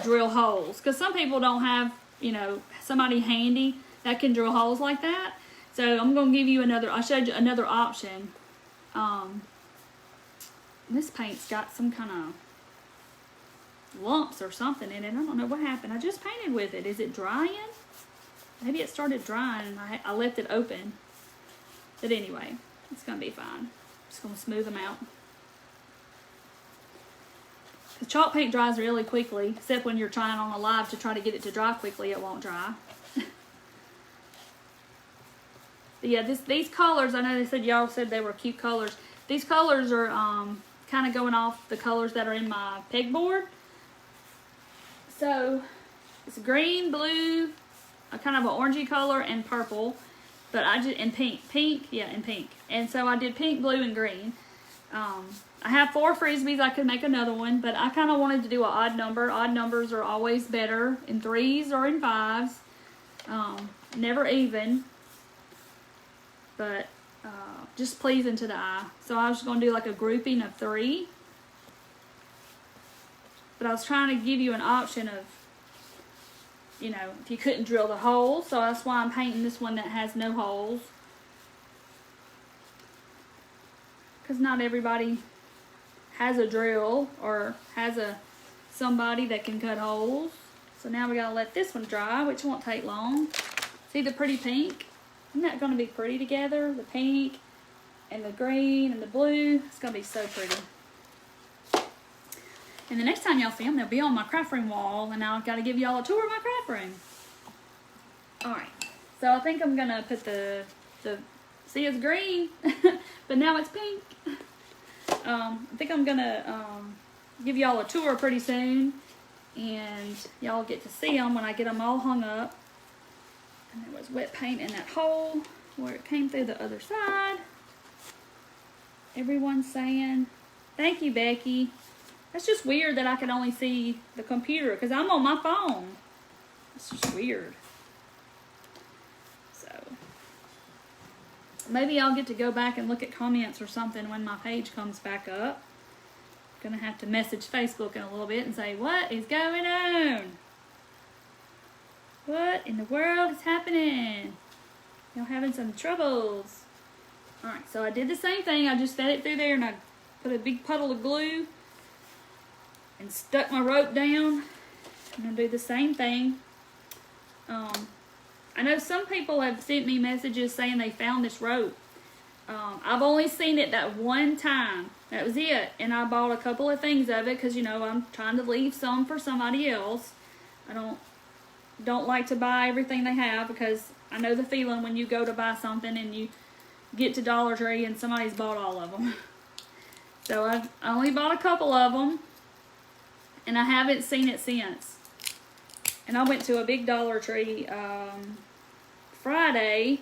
drill holes. Because some people don't have, you know, somebody handy that can drill holes like that. So I'm going to give you I showed you another option. This paint's got some kind of lumps or something in it. I don't know what happened. I just painted with it. Is it drying? Maybe it started drying and I left it open. But anyway, it's going to be fine. Just going to smooth them out. The chalk paint dries really quickly, except when you're trying on a live to try to get it to dry quickly, it won't dry. But yeah, these colors, I know y'all said they were cute colors. These colors are kind of going off the colors that are in my pegboard. So it's green, blue, a kind of an orangey color, and purple, but and pink, and pink. And so I did pink, blue, and green. I have 4 frisbees. I could make another one, but I kind of wanted to do an odd number. Odd numbers are always better in 3s or in 5s. Never even. But just pleasing to the eye. So I was going to do like a grouping of 3. But I was trying to give you an option of, you know, if you couldn't drill the holes. So that's why I'm painting this one that has no holes. Because not everybody has a drill or has somebody that can cut holes. So now we gotta let this one dry, which won't take long. See the pretty pink? Isn't that gonna be pretty together? The pink and the green and the blue. It's gonna be so pretty. And the next time y'all see them, they'll be on my craft room wall, and I've got to give y'all a tour of my craft room. Alright, so I think I'm going to put the see, it's green, but now it's pink. I think I'm going to give y'all a tour pretty soon, and y'all get to see them when I get them all hung up. And there was wet paint in that hole where it came through the other side. Everyone's saying, thank you, Becky. That's just weird that I can only see the computer because I'm on my phone. It's just weird. So, maybe I'll get to go back and look at comments or something when my page comes back up. I'm going to have to message Facebook in a little bit and say, what is going on? What in the world is happening? Y'all having some troubles. Alright, so I did the same thing. I just fed it through there and I put a big puddle of glue and stuck my rope down. I'm going to do the same thing. I know some people have sent me messages saying they found this rope. I've only seen it that one time. That was it. And I bought a couple of things of it because, you know, I'm trying to leave some for somebody else. I don't like to buy everything they have because I know the feeling when you go to buy something and you get to Dollar Tree and somebody's bought all of them. So I only bought a couple of them. And I haven't seen it since. And I went to a big Dollar Tree Friday.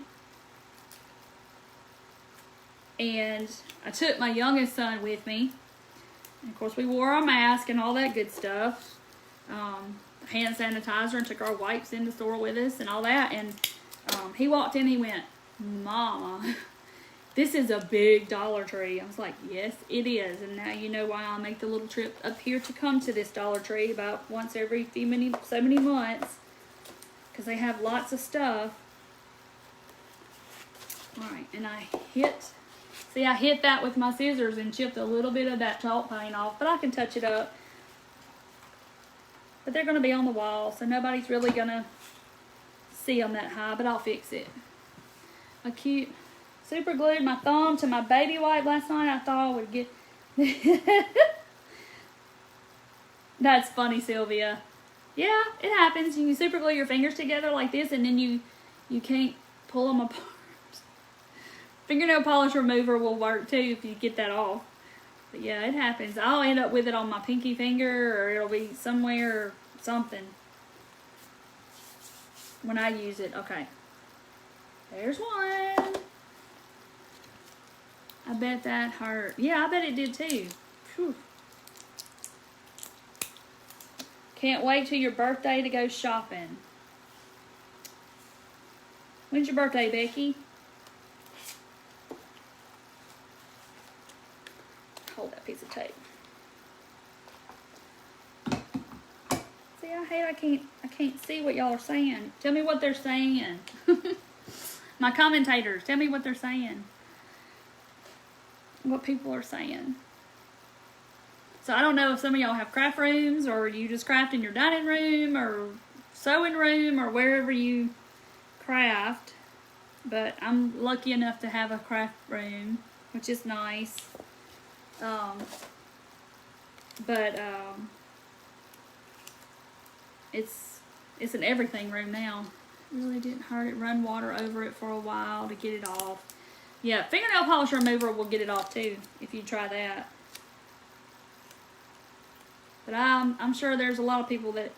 And I took my youngest son with me. And of course we wore our mask and all that good stuff. Hand sanitizer, and took our wipes in the store with us and all that. And he walked in, he went, Mama, this is a big Dollar Tree. I was like, yes, it is. And now you know why I make the little trip up here to come to this Dollar Tree about once every so many months. Because they have lots of stuff. Alright, and I hit that with my scissors and chipped a little bit of that chalk paint off. But I can touch it up. But they're going to be on the wall, so nobody's really going to see them that high. But I'll fix it. A cute... Super glued my thumb to my baby wipe last night. I thought I would get... That's funny, Sylvia. Yeah, it happens. You super glue your fingers together like this and then you can't pull them apart. Fingernail polish remover will work too if you get that off. But yeah, it happens. I'll end up with it on my pinky finger or it'll be somewhere or something when I use it. Okay. There's one. I bet that hurt. Yeah, I bet it did too. Whew. Can't wait till your birthday to go shopping. When's your birthday, Becky? Hold that piece of tape. See, I hate I can't see what y'all are saying. Tell me what they're saying. My commentators, tell me what they're saying. What people are saying. So I don't know if some of y'all have craft rooms or you just craft in your dining room or sewing room or wherever you craft. But I'm lucky enough to have a craft room, which is nice. It's an everything room now. It really didn't hurt it. Run water over it for a while to get it off. Yeah, fingernail polish remover will get it off too, if you try that. But I'm sure there's a lot of people that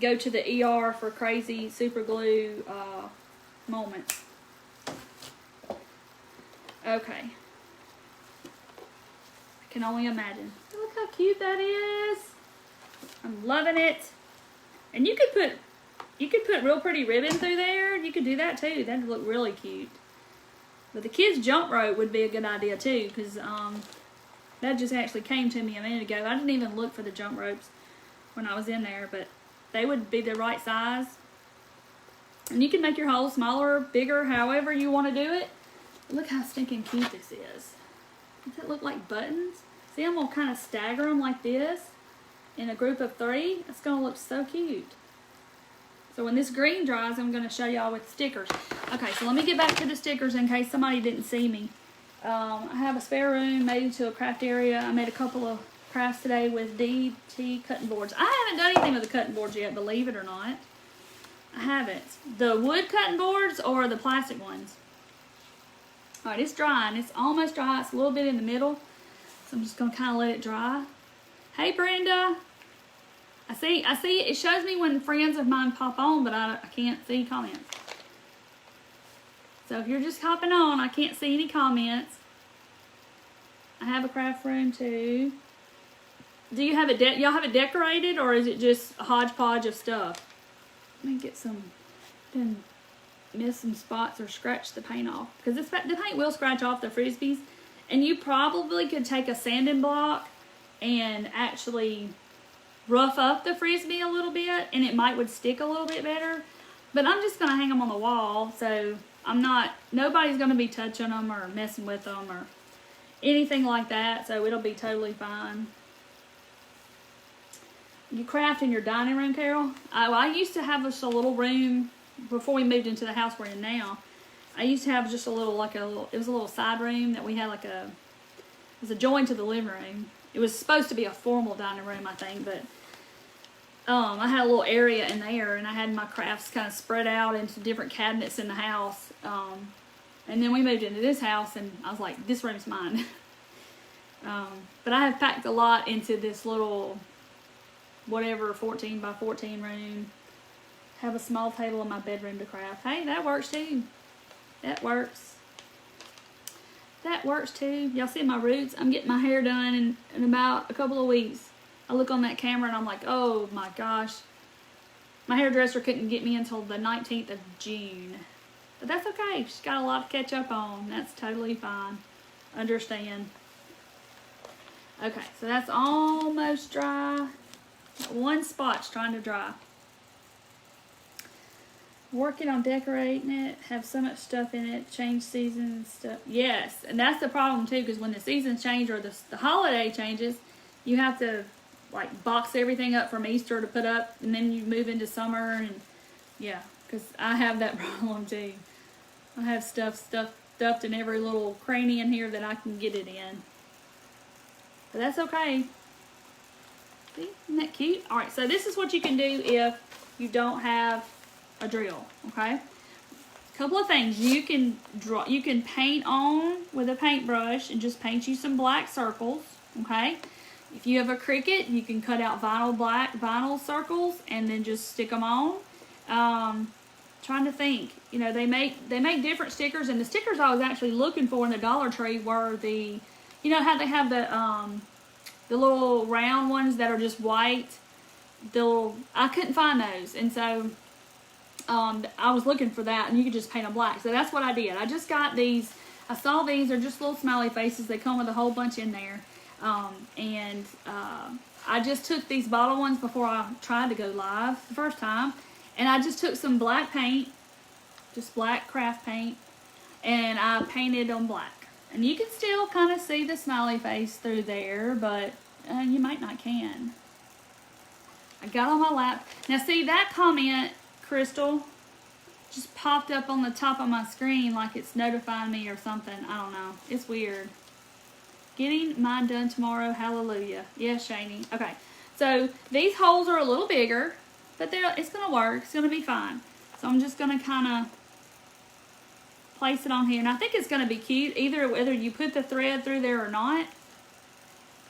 go to the ER for crazy super glue moments. Okay. I can only imagine. Look how cute that is. I'm loving it. And you could put real pretty ribbon through there. You could do that too. That'd look really cute. But the kids' jump rope would be a good idea too, because that just actually came to me a minute ago. I didn't even look for the jump ropes when I was in there, but they would be the right size. And you can make your hole smaller, bigger, however you want to do it. Look how stinking cute this is. Does it look like buttons? See, I'm going to kind of stagger them like this in a group of 3. It's going to look so cute. So when this green dries, I'm going to show y'all with stickers. Okay, so let me get back to the stickers in case somebody didn't see me. I have a spare room made into a craft area. I made a couple of crafts today with DT cutting boards. I haven't done anything with the cutting boards yet, believe it or not. I haven't. The wood cutting boards or the plastic ones. Alright, it's drying. It's almost dry. It's a little bit in the middle. So I'm just going to kind of let it dry. Hey, Brenda. I see. It shows me when friends of mine pop on, but I can't see comments. So if you're just hopping on, I can't see any comments. I have a craft room too. Do you have it? Y'all have it decorated, or is it just a hodgepodge of stuff? Let me get some. Then miss some spots or scratch the paint off, because the paint will scratch off the frisbees. And you probably could take a sanding block and actually rough up the frisbee a little bit, and it would stick a little bit better. But I'm just gonna hang them on the wall, so nobody's gonna be touching them or messing with them or anything like that, so it'll be totally fine. You craft in your dining room, Carol? I used to have just a little room before we moved into the house we're in now. I used to have just it was a little side room that we had it was a joint to the living room. It was supposed to be a formal dining room, I think, but I had a little area in there, and I had my crafts kind of spread out into different cabinets in the house. And then we moved into this house, and I was like, this room's mine. But I have packed a lot into this little, whatever, 14 by 14 room. Have a small table in my bedroom to craft. Hey, that works too. That works. That works too. Y'all see my roots? I'm getting my hair done in about a couple of weeks. I look on that camera and I'm like, oh my gosh. My hairdresser couldn't get me until the 19th of June. But that's okay. She's got a lot to catch up on. That's totally fine. Understand. Okay, so that's almost dry. Got one spot's trying to dry. Working on decorating it, have so much stuff in it, change seasons and stuff. Yes, and that's the problem too, because when the seasons change or the holiday changes, you have to like box everything up from Easter to put up, and then you move into summer, and yeah, because I have that problem too. I have stuffed in every little cranny in here that I can get it in. But that's okay. See, isn't that cute? Alright, so this is what you can do if you don't have a drill, okay? A couple of things. You can paint on with a paintbrush and just paint you some black circles, okay? If you have a Cricut, you can cut out vinyl circles and then just stick them on. Trying to think, you know, they make different stickers, and the stickers I was actually looking for in the Dollar Tree were the, you know how they have the little round ones that are just white. I couldn't find those, and so I was looking for that, and you could just paint them black. So that's what I did. I just got these. I saw these. They're just little smiley faces. They come with a whole bunch in there. I just took these bottle ones before I tried to go live the first time. And I just took some black paint, just black craft paint, and I painted them black. And you can still kind of see the smiley face through there, but you might not can. I got on my lap. Now see, that comment, Crystal, just popped up on the top of my screen like it's notifying me or something. I don't know. It's weird. Getting mine done tomorrow. Hallelujah. Yes, Shani. Okay. So these holes are a little bigger, but it's going to work. It's going to be fine. So I'm just going to kind of place it on here. And I think it's going to be cute either whether you put the thread through there or not.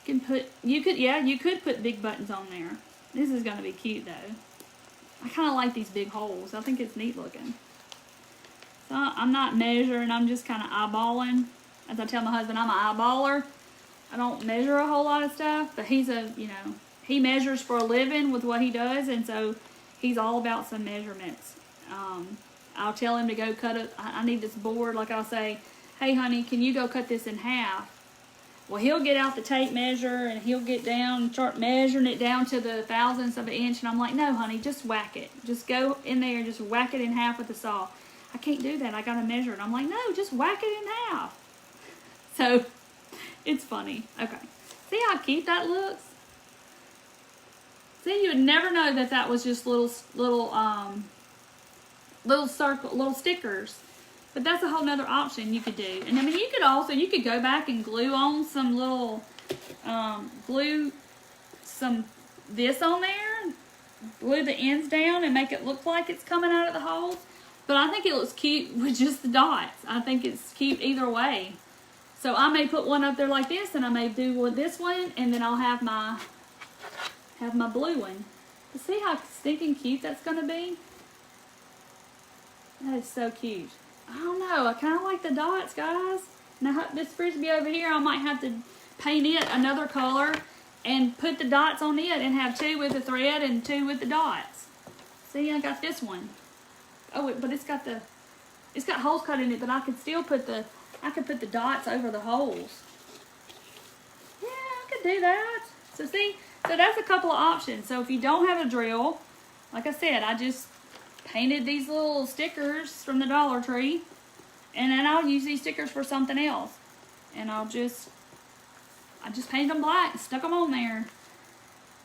You could put big buttons on there. This is going to be cute though. I kind of like these big holes. I think it's neat looking. So I'm not measuring. I'm just kind of eyeballing. As I tell my husband, I'm an eyeballer. I don't measure a whole lot of stuff, but he measures for a living with what he does, and so he's all about some measurements. I'll tell him to go cut it. I need this board, like I'll say, hey honey, can you go cut this in half? Well, he'll get out the tape measure and he'll get down and start measuring it down to the thousandths of an inch. And I'm like, no, honey, just whack it. Just go in there and just whack it in half with the saw. I can't do that. I got to measure it. I'm like, no, just whack it in half. So it's funny. Okay. See how cute that looks? See, you would never know that that was just little stickers. But that's a whole nother option you could do. And I mean, you could go back and glue on some little, this on there, glue the ends down and make it look like it's coming out of the holes. But I think it looks cute with just the dots. I think it's cute either way. So I may put one up there like this, and I may do this one, and then I'll have my blue one. But see how stinking cute that's gonna be? That is so cute. I don't know. I kind of like the dots, guys. Now, this frisbee over here, I might have to paint it another color and put the dots on it and have 2 with the thread and 2 with the dots. See, I got this one. Oh, but it's got holes cut in it, but I could still put the dots over the holes. Yeah, I could do that. So see, so that's a couple of options. So if you don't have a drill, like I said, I just painted these little stickers from the Dollar Tree, and then I'll use these stickers for something else. And I just painted them black and stuck them on there.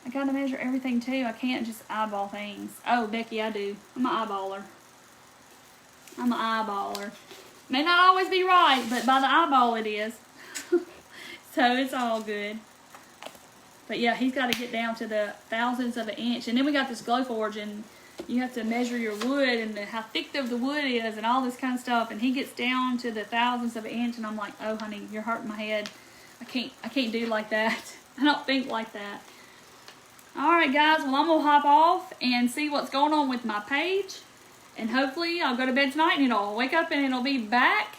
I gotta measure everything too. I can't just eyeball things. Oh, Becky, I do. I'm an eyeballer. May not always be right, but by the eyeball it is. So it's all good. But yeah, he's got to get down to the thousandths of an inch. And then we got this Glowforge, and you have to measure your wood and how thick the wood is and all this kind of stuff. And he gets down to the thousandths of an inch, and I'm like, oh honey, you're hurting my head. I can't do like that. I don't think like that. Alright guys, well I'm going to hop off and see what's going on with my page. And hopefully I'll go to bed tonight and it'll wake up and it'll be back.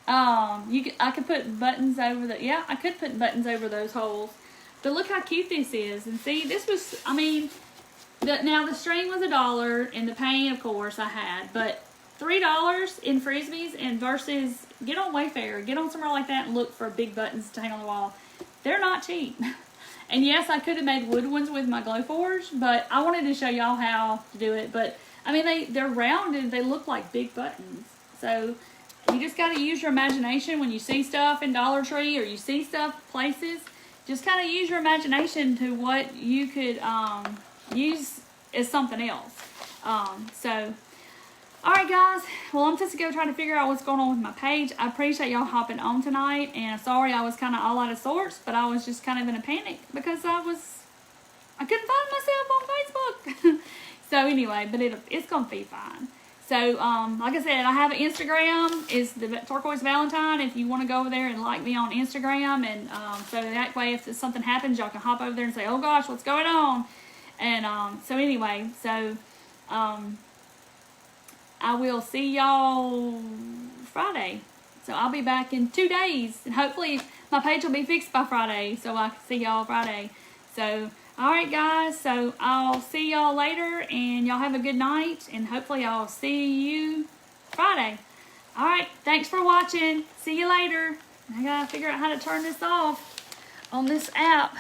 I could put buttons over I could put buttons over those holes. But look how cute this is. And see, this was, I mean, now the string was $1 and the paint, of course, I had. But $3 in frisbees and versus get on Wayfair, get on somewhere like that and look for big buttons to hang on the wall. They're not cheap. And yes, I could have made wood ones with my Glowforge, but I wanted to show y'all how to do it. But I mean, they're rounded. They look like big buttons. So you just got to use your imagination when you see stuff in Dollar Tree or you see stuff places. Just kind of use your imagination to what you could use as something else. Alright guys, well I'm just going to try to figure out what's going on with my page. I appreciate y'all hopping on tonight, and sorry I was kind of all out of sorts, but I was just kind of in a panic because I couldn't find myself on Facebook. So anyway, but it's going to be fine. So, like I said, I have an Instagram. It's the Turquoise Valentine. If you want to go over there and like me on Instagram. And so that way, if something happens, y'all can hop over there and say, oh gosh, what's going on? And so anyway, so I will see y'all Friday. So I'll be back in 2 days. And hopefully my page will be fixed by Friday. So I can see y'all Friday. So, alright guys, so I'll see y'all later, and y'all have a good night, and hopefully I'll see you Friday. Alright, thanks for watching. See you later. I gotta figure out how to turn this off on this app.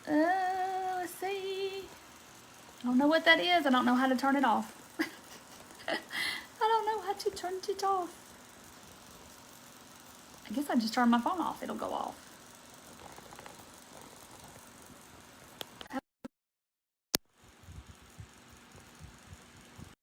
Let's see. I don't know what that is. I don't know how to turn it off. I don't know how to turn it off. I guess I just turn my phone off. It'll go off.